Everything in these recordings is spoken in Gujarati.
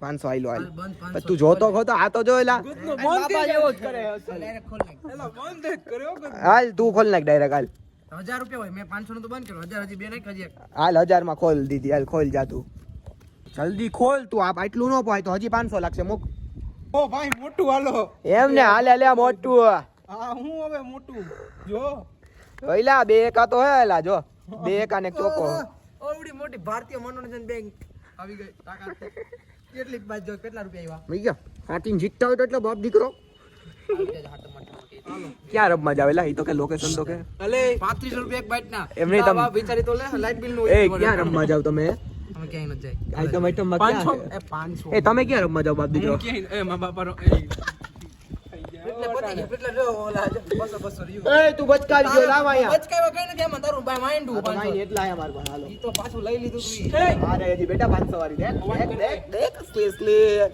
500 આઈલો હાલ બંધ પણ 500 તું જોતો ખોતો આ તો જો એલા બાપા જેવો જ કરે ડાયરેક્ટ ખોલ નાખ એલા બંધ જ કર્યો હાલ તું ખોલ નાખ ડાયરેક્ટ હાલ 1000 રૂપિયા હોય મેં 500 નું તો બંધ કર્યો 1000 હજી બે નાખ હજી એક. હાલ 1000 માં ખોલ દીધી હાલ ખોલ જા તું જલ્દી ખોલ તું આપ આટલું ન પાય તો હજી 500 લાગશે મૂક ઓ ભાઈ મોટું હાલો એમ ને હાલે લે મોટું હા હું હવે મોટું જો ઓઈલા બે એકા તો હે એલા જો બે એકા ને ચોકો ઓવડી મોટી ભારતીય મનોરંજન બેંક આવી ગઈ તાકાત કેટલી બાજ જો કેટલા રૂપિયા મઈ ગયો હાટીન જીતતા હોય તો એટલે બાપ દીકરો આવ્યા ક્યાં રબમાં જાવેલા ઈ તો કે લોકેશન તો કે અલે 35 રૂપિયા એક બાઈટ ના એમ નહીં તમ- બાપ વિચારી તો લે લાઈટ બિલ નું એ ક્યાં રમવા જાવ તમે અમે ક્યાંય ન જાય આઈટમ આઈટમ માં ક્યાં છે? 500 એ તમે ક્યાં રમવા જાવ બાપ દીકરો એ મા બાપાનો એટલે પતી ગયું એટલે જો ઓલા 200 200 રહ્યું એ તું બચકાવી ગયો લાવ અહીંયા બચકાયો કઈ નથી એમાં તારું બાય માઇન્ડું આ તો 500 ભાઈ એટલા આયા માર પાસે હાલો ઈ તો પાછું લઈ લીધું તું અરે હજી બેટા 500 વાળી દેખ દેખ દેખ સ્લી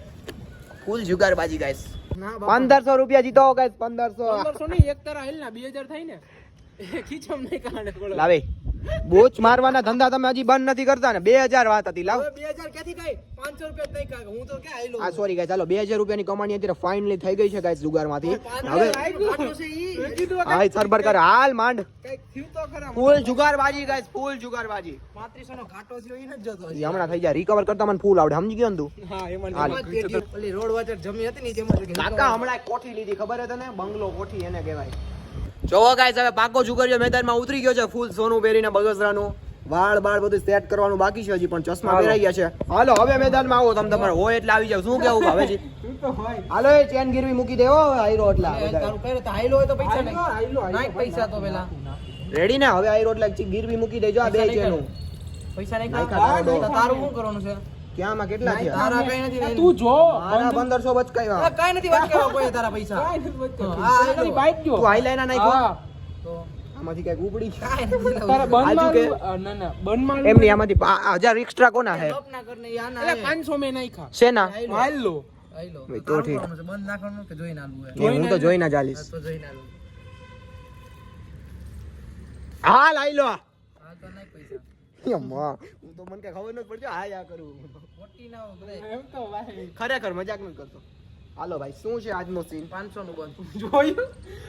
ફૂલ જુગારબાજી ગાઈસ ના 1500 રૂપિયા જીતો ગાઈસ 1500 1500 નહીં એક તારા હેલ ના 2000 થાય ને એ ખીચમ નહીં કાઢે બોલો લાવે બોચ મારવાના ધંધા તમે હજી બંધ નથી કરતા ને 2000 વાત હતી લાવ હવે 2000 ક્યાંથી થાય 500 રૂપિયા નહીં કાઢ હું તો ક્યાં આયલો આ સોરી ગાઈસ ચાલો 2000 રૂપિયાની કમાણી અત્યારે ફાઇનલી થઈ ગઈ છે ગાઈસ જુગારમાંથી હવે હા સરબર કર હાલ માંડ કઈક થયું તો ખરા ફૂલ જુગારબાજી ગાઈસ ફૂલ જુગારબાજી 3500 નો ઘાટો થયો ઈ નથી જતો ઈ હમણાં થઈ જાય રિકવર કરતા મને ફૂલ આવડે સમજી ગયો ને તું હા એમાં હાલ. ઓલી રોડ વચ્ચે જમી હતી ને જેમાં કે કાકા હમણાં એક કોઠી લીધી ખબર હે તને બંગલો કોઠી એને કહેવાય જોવો ગાઈસ હવે પાકો જુગારીઓ મેદાનમાં ઉતરી ગયો છે ફૂલ સોનું પહેરીને બગસરાનું વાળ બાળ બધું સેટ કરવાનું બાકી છે હજી પણ ચશ્મા પહેરાઈ ગયા છે હાલો હવે મેદાનમાં આવો તમે તમારે હોય એટલે આવી જાવ શું કેવું હવે જી હાલો એ ચેન ગીરવી મૂકી દેવો આયરો એટલા તારું કહે તો આયલો હોય તો પૈસા નહીં નાખ પૈસા તો પેલા રેડી ને હવે આયરો એટલે ગીરવી મૂકી દેજો આ બે ચેનું પૈસા નહીં નાખ્યા તારો તો તારું શું કરવાનું છે ક્યાં માં કેટલા થયા તારા કઈ નથી તું જો મારા 1500 બચકાયા કઈ નથી વાત કરવા કોઈ તારા પૈસા હા તારી બાઈક જો તું આઈલાઈનર નાખ્યો તો આમાંથી કઈક ઉપડી કાઈ નથી તારા બંધ આજુ કે? મારું ના ના બંધ મારું એમની આમાંથી 1000 એક્સ્ટ્રા કોના હે લોપ ના કરને યા ના એટલે 500 મેં નાખ્યા શેના હાલ લો આયલો તો ઠીક. બંધ નાખવાનું કે જોઈને આલવું હું તો જોઈને ચાલીશ તો જોઈને આલવું હાલ આઈલો હા તો નાખ પૈસા યમ્મા હું તો મને કઈ ખબર ન પડતી આ યા કરું મોટી ના હોય બધાય. એમ તો ભાઈ ખરેખર મજાક ન કરતો હાલો ભાઈ શું છે આજનો સીન 500 નું બંધ જોયું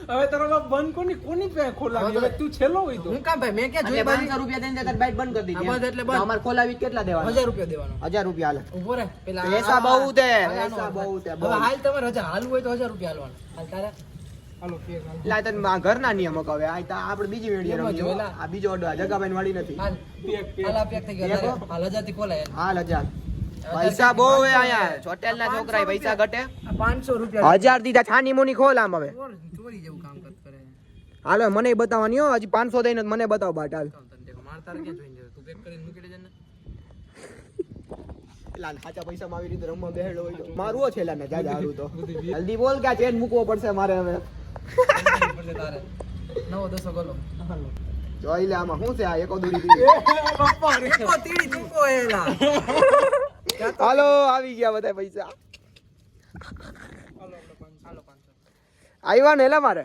હવે તારો બાપ બંધ કોની પે ખોલાવી હવે તું છેલ્લો હોય તો હું કામ ભાઈ મેં ક્યાં એટલે જોઈ બાજુ 500 રૂપિયા દઈને તાર બાઈટ બંધ કરી આ બંધ એટલે બંધ. અમાર ખોલાવી કેટલા દેવાના 1000 રૂપિયા દેવાનો 1000 રૂપિયા હાલે ઉભો રે પેલા પૈસા બહુ તે આનો પૈસા બહુ તે હવે હાલ તમારે રજા હાલવું હોય તો 1000 રૂપિયા હાલવાના હાલ તારે હાલો ફેર હાલ લા તને આ ઘરના નિયમ હવે આ તો આપણે બીજી વેડિયો એમાં રમીએ જોયેલા. આ બીજો ઓર્ડર જગાભાઈ વાળી નથી હાલ હાલ આ પેક થઈ ગયો પેક હો? હાલ 1000 થી ખોલાય હાલ 1000 પૈસા બહુ હે આયા હોટેલ ના છોકરા પૈસા ઘટે આ 500 રૂપિયા 1000 દીધા છાની મોની ખોલ આમ હવે ચોરી જેવું કામ કરે હાલો મને બતાવવાની હો હજી 500 દઈને જ મને બતાવ બાટ હાલ માર તારે ક્યાં જોઈને જવું? તું પેક કરીને મૂકી દેજે ને લાલ સાચા પૈસા માં આવી રીતે રમવા બેહેલો હોય તો મારું છે લાને જાજા હારું તો જલ્દી બોલ કે આ ચેન મૂકવો પડશે મારે હવે પડશે તારે નવો 10 ગોલો જોઈ લે આમાં શું છે આ એકો દૂરી દીધી ઓ તીડી ચૂકો એલા હાલો આવી ગયા બધા પૈસા હાલો 500 આવ્યા ને એલા મારે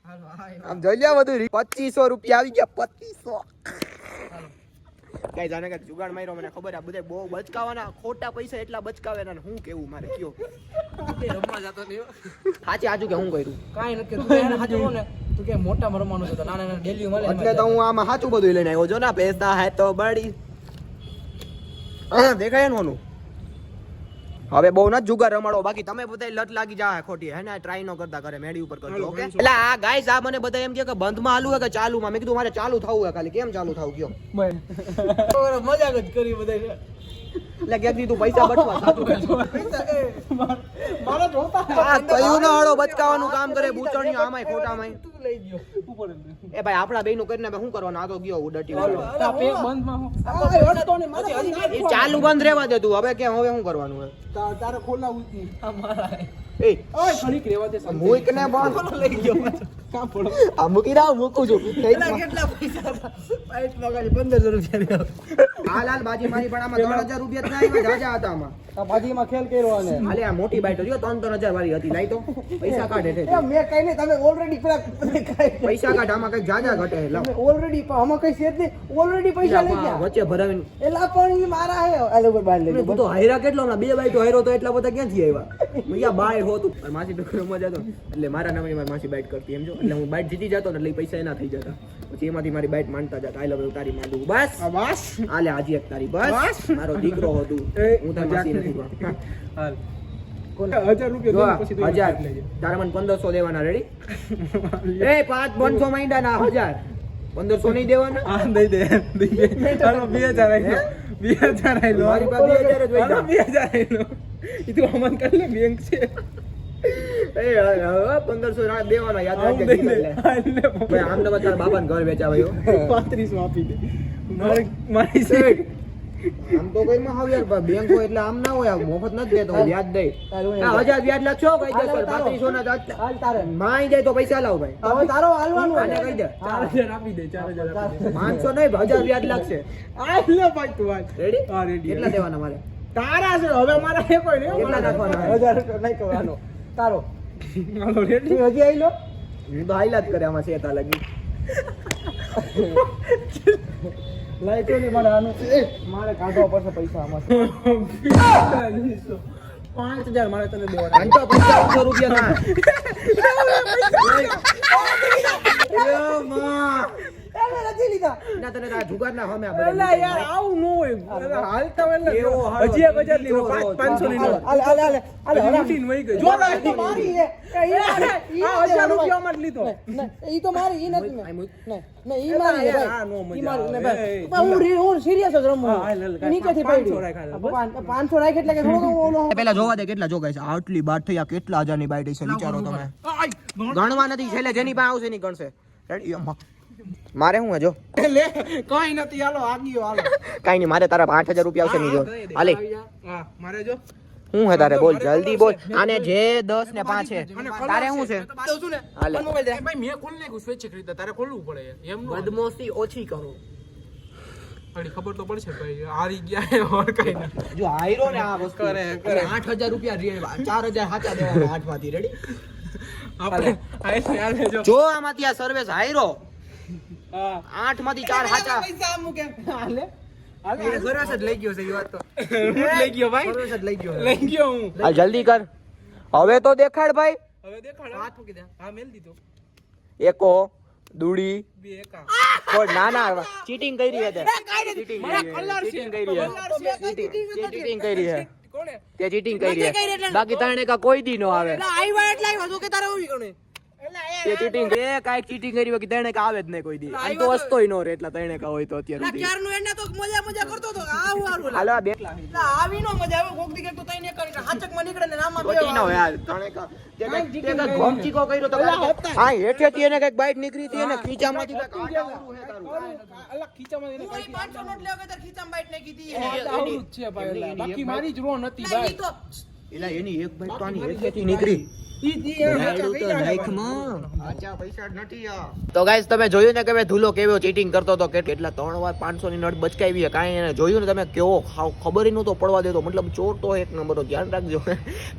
હાલો હા આમ જોઈ લે બધું 2500 રૂપિયા આવી ગયા 2500 હાલો કઈ જાણે કે જુગાડ માર્યો મને ખબર આ બધા બહુ બચકાવાના ખોટા પૈસા એટલા બચકાવેના ને હું કેવું મારે કયો તે રમવા જાતો નહીં હો. સાચે આજુ કે હું કર્યું કાંઈ નથી તું એને સાચું કહું ને તું કે મોટામાં રમવાનું છે તો નાના નાના ડેલી મળે એટલે તો હું આમાં સાચું બધું લઈને આવ્યો જો ના પૈસા હે તો બડી હા દેખાય ને ઓનું હવે બહુ ના જુગાર રમાડો બાકી તમે બધા લત લાગી જાય ખોટી હે ને ટ્રાય નો કરતા કરે મેડી ઉપર કરજો ઓકે એટલે આ ગાઈસ આ મને બધા એમ કહે કે બંધમાં હાલું હે કે ચાલુમાં મેં કીધું મારે ચાલુ થવું હે ખાલી કેમ ચાલુ થવું કયો મજાક જ કરી બધા એટલે કે તું પૈસા બચવા સાચું કહે મારા જોતા આ કયું ના હળો બચકાવાનું કામ કરે બૂચણિયો આમાંય ખોટામાંય તું લઈ ગયો ઉપર એ ભાઈ આપણા બેયનું કરીને હવે શું કરવાનું આ તો ગયો ઉડટી વાળો તા પે બંધ માં હું એ ચાલુ બંધ રહેવા દે તું હવે કેમ હવે શું કરવાનું હે તારે ખોલાવું જ નહીં અમારા એ ઓય ઘડીક રેવા દે મૂક ને બંધ લઈ ગયો કામ પડો આ મૂકી રાવ મૂકું છું કેટલા પૈસા હતા પાઇટ મગાડી 1500 રૂપિયા હાલ હાલ બાજી મારી પણ આમાં 3000 રૂપિયા જ ના આવ્યા જાજા હતા આમાં આ ભાજીમાં ખેલ કર્યો આને હાલે આ મોટી બાઈટ રહ્યો 3-3000 વાળી હતી લાઈ તો પૈસા કાઢ હેઠે મેં કઈ નહીં તમે ઓલરેડી પેલા પૈસા કાઢ આમાં કઈ જાજા ઘટે લાવ ઓલરેડી આમાં કઈ છે જ નહીં ઓલરેડી પૈસા લઈ ગયા વચ્ચે ભરાવીને એલા પણ ઈ મારા હે આલો પર બાર લઈ તું તો હાયરા કેટલો હમણાં 2 બાઈટો હાયરો તો એટલા બધા ક્યાંથી આવ્યા મૈયા બાય હોતું અને માસી બેકરો મજા જતો એટલે મારા નામે મારી માસી બાઈટ કરતી એમ જો એટલે હું બાઈટ જીતી જતો ને એટલે ઈ પૈસા એના થઈ જતા પછી એમાંથી મારી બાઈટ માનતા જતા આઈ લવ યુ તારી માંડું બસ બસ આલે આજે એક તારી બસ મારો દીકરો હતું હું તારી માસી નથી હાલ કોણ 1000 રૂપિયા પછી 1000 તારા મને 1500 દેવાના રેડી એ 500 માંડ્યા ના 1000 1500 નહીં દેવાના આ દઈ દે હાલો 2000 આઈ 2000 આઈ લો મારી પાસે 2000 જ હોય 2000 આઈ લો ઈ તો અમન કરી લે બેંક છે એ 1500 દેવાના યાદ રાખજે ભાઈ આમ તો તારા બાપાને ઘર વેચાવાયો 35 આપી દે મારી સેટ આમ તો કઈ માં હાવ્યાર બેંક હોય એટલે આમ ના હોય મફત નથી દેતો વ્યાજ દે 1000 વ્યાજ લાગશો કઈ દે 3500 ના હાલ તારે માઈ જાય તો પૈસા લાવ ભાઈ હવે તારો હાલવાનું આને કહી દે 4000 આપી દે 4000 આપી દે 500 નહીં 1000 વ્યાજ લાગશે આ લે ભાઈ તું આજ રેડી હા રેડી કેટલા દેવાના મારે તારા છે હવે મારા હે કોઈ નહીં કેટલા નાખવાના? 1000 નહીં કરવાનો તારો હાલો રેડી હજી આઈ લો હું તો હાઈલાત કરે આમાં સેતા લાગી લાઈ તો ને મારે આનું મારે કાઢવા પડશે પૈસા આમાં 5000 મારે તને દેવાના આમ તો 5500 રૂપિયા ના એને નથી લીધા ના તને તારા જુગાર ના હમે આ એલા યાર આવું ન હોય હાલતા હોય એવો હાલો. હજી 1000 લીધો જો, 500 લીધો હાલ, હાલ લૂટીને વહી ગઈ જો આ તો મારી હે આ 1000 રૂપિયામાં જ લીધો ઈ તો મારી ઈ નથી આઈ મુક. ને ઈ મારી હે આ નો ભાઈ મજા ઈ મારી ને આવે. ભાઈ હું સિરિયસ જ રમું હા, હાલ, હાલ, નીચેથી 500 પડી રાખ્યા. 500 રાખ એટલે કે થોડો ઓલો પેલા જોવા દે કેટલા જોગાય છે આટલી બાટ થઈ આ કેટલા હજારની બાઈટ છે વિચારો તમે ગણવા નથી છેલ્લે જેની પાસે આવશે ની ગણશે રેડી મારે શું હે જો લે કઈ નથી હાલો આગિયો હાલો કાઈ નહીં મારે તારા 5000 રૂપિયા આવશે ની જો હાલે હા મારે જો શું હે તારે બોલ જલ્દી બોલ આને જે 10 ને 5 છે તારે શું છે દઉં છું ને હાલે મોબાઈલ દે ભાઈ મેં ખોલી નાખ્યું સ્વૈચ્છિક રીતે તારે ખોલવું પડે એમ નો બદમાશી ઓછી કરો થોડી ખબર તો પડશે ભાઈ હારી ગયા હે ઓર કઈ ના જો હાયરો ને આ વસ્તુ કરે. 8000 રૂપિયા 4000 હાચા દેવાના 8 માંથી રેડી આપણે આલે જો જો આમાંથી આ સર્વિસ હાયરો હા 8 માંથી 4 હાચા પૈસા આમ કેમ હાલે હાલે સરસ જ લઈ ગયો છે ઈ વાત તો લઈ ગયો ભાઈ સર્વિસ જ લઈ ગયો લઈ ગયો હું હાલ જલ્દી કર હવે તો દેખાડ ભાઈ હવે દેખાડ હાથ મૂકી દે હા મેલ દીધો એકો દુડી બે એકા કોઈ ના ના ચીટિંગ કરી છે તે ચીટિંગ મારા કલર છે ચીટિંગ કરી છે ચીટિંગ કરી છે કોણે તે ચીટિંગ કરી છે બાકી તને કા કોઈ દી નો આવે આઈવા એટલે આવ્યો તો કે તારે ઓવી ગણે તે ચીટિંગ એ કાઈ ચીટિંગ કરી બાકી તને કા આવે જ નહીં કોઈ દી આમ તો વસ્તોય નો રે એટલે તને કા હોય તો અત્યારે સુધી. ક્યારનું એને તો મજા કરતો તો આવું હારું હાલો આ બેટલા આવી નો મજા આવે કોક દી કે તો તઈને કરી હાચક માં નીકળે ને નામાં કોટી નો યાર તને કા તે કાંઈક ઘોમચીકો કર્યો તો હા હેઠેથી એને કઈક બાઈટ નીકળી હતી એને ખીચામાંથી કઈક આડાવરું હે તારું અલા ખીચામાં એને કોઈ 500 નોટ લેવા કે તાર ખીચામાં બાઈટ નાખી દી આવું જ છે ભાઈ અલા. બાકી મારી જ રો નથી ભાઈ તો એલા એની એક બાઈટ તો આની હેઠેથી નીકળી તો ગાઈસ તમે જોયું ને કે મેં ધૂલો કેવો ચીટિંગ કરતો હતો કેટલા 3 વાર 500 ની નોટ બચકાવી છે કાંઈ એને જોયું ને તમે કેવો ખબર ય નહોતો પડવા દેતો મતલબ ચોર તો એક નંબરનો ધ્યાન રાખજો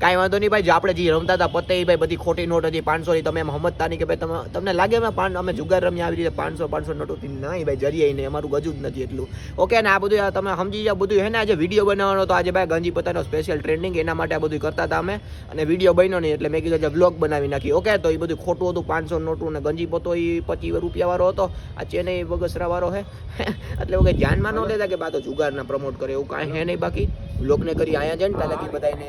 કાંઈ વાંધો નહીં ભાઈ જે આપણે જે રમતા હતા પતે ભાઈ બધી ખોટી નોટ હતી 500 ની તમે એમ સમજતા નહીં કે ભાઈ તમને લાગે અમે જુગાર રમ્યા આવી રીતે 500 નોટ હતી નહીં ભાઈ જરીએ નહીં અમારું ગજુ જ નથી એટલું ઓકે ને આ બધું તમે સમજી જાઓ બધું હે ને આજે વિડીયો બનાવવાનો તો આજે ભાઈ ગંજી પતાનો સ્પેશિયલ ટ્રેન્ડિંગ એના માટે આ બધું કરતા હતા અમે અને વિડીયો બન્યો નહીં એટલે મેં કીધું જે બ્લોગ બનાવી નાખી ઓકે તો એ બધું ખોટું હતું 500 નોટું ને ગંજી પતો એ 25 રૂપિયા વાળો હતો આ ચેન્નઈ બગસરા વાળો હે એટલે એવું કંઈ ધ્યાનમાં ન લેતા કે બા તો જુગારના પ્રમોટ કરે એવું કાંઈ હે નહીં બાકી બ્લોગને કરી અહીંયા જઈને પહેલાંથી બધાને